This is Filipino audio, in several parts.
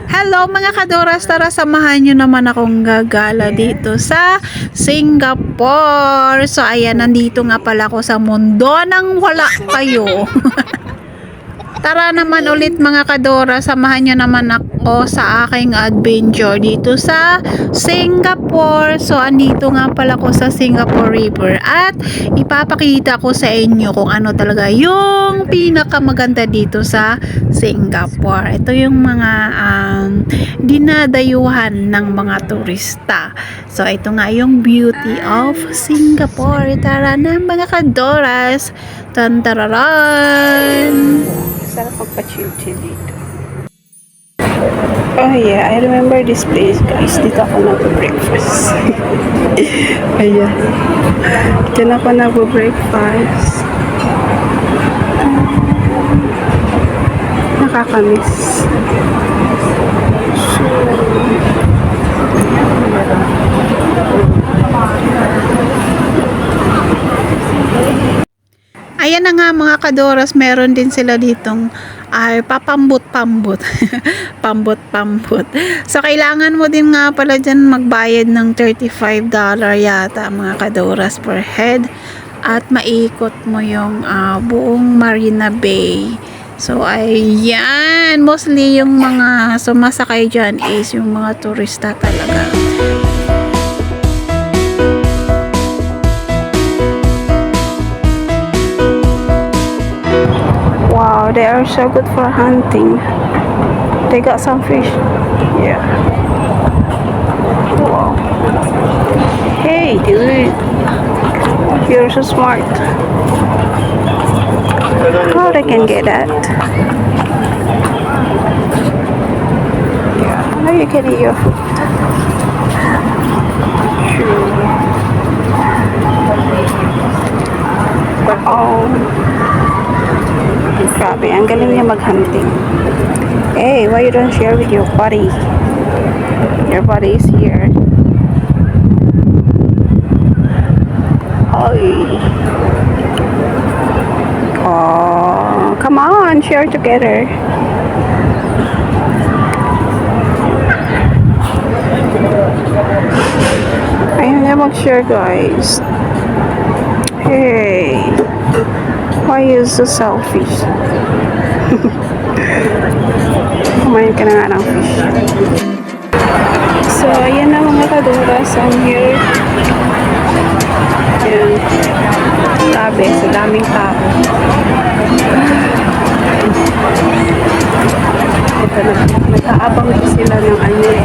Hello mga kadoras, tara samahan nyo naman akong gagala dito sa Singapore. So ayan, nandito nga pala ako sa mundo nang wala kayo. Tara naman ulit mga kadora, samahan nyo naman ako sa aking adventure dito sa Singapore. So andito nga pala ko sa Singapore River at ipapakita ko sa inyo kung ano talaga yung pinakamaganda dito sa Singapore. Ito yung mga dinadayuhan ng mga turista. So ito nga yung beauty of Singapore. Tara na mga kadoras. Tantararan! Sarap magpa-chill-chill dito. Oh yeah, I remember this place guys. Dito ako nag-breakfast. Ayan. Diyan ako nag-breakfast. Nakakamiss. Ayan na nga mga kadoras, meron din sila ditong papambot-pambot. Pambot-pambot. So, kailangan mo din nga pala dyan magbayad ng $35 yata mga kadoras per head. At maikot mo yung buong Marina Bay. So, ayan. Mostly yung mga sumasakay dyan is yung mga turista talaga. Wow, they are so good for hunting. They got some fish. Yeah. Wow. Hey, dude. You're so smart. How they can get that? Yeah. How you can eat your food? Oh. Grabe, ang galing niya mag-hunting. Hey, why you don't share with your buddy? Your buddy is here. Oy. Oh, come on, share together. Ayun na mag-share guys. Hey. Why are you so selfish? Kumain ka na nga ng fish. So, ayan na mga kaduras. I'm here. Ayan. Grabe, sa daming tao. Ito na. Nag-aabang na sila ng ano eh.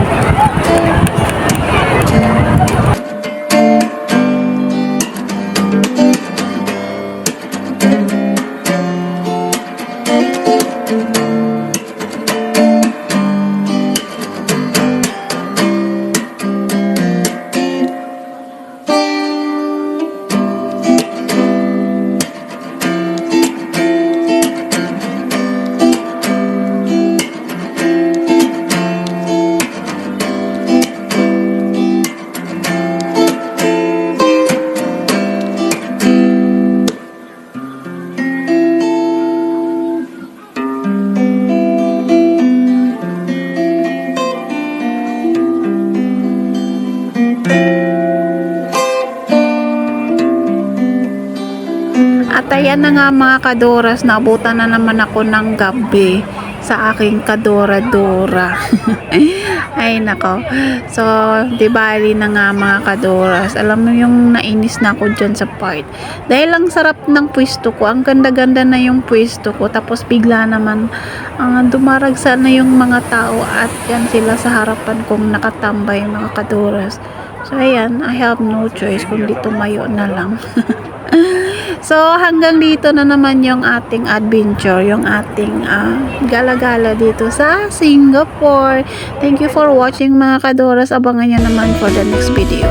At ayan na nga mga kadoras, naabutan na naman ako ng gabi sa aking kadora-dora. Ay nako. So, di bali na nga mga kadoras. Alam mo yung nainis na ako dyan sa part. Dahil lang sarap ng pwesto ko. Ang ganda-ganda na yung pwesto ko. Tapos bigla naman dumaragsa na yung mga tao at yan sila sa harapan kong nakatambay mga kadoras. So, ayan. I have no choice kundi tumayo na lang. So, hanggang dito na naman yung ating adventure, yung ating gala-gala dito sa Singapore. Thank you for watching mga kadoras. Abangan nyo naman for the next video.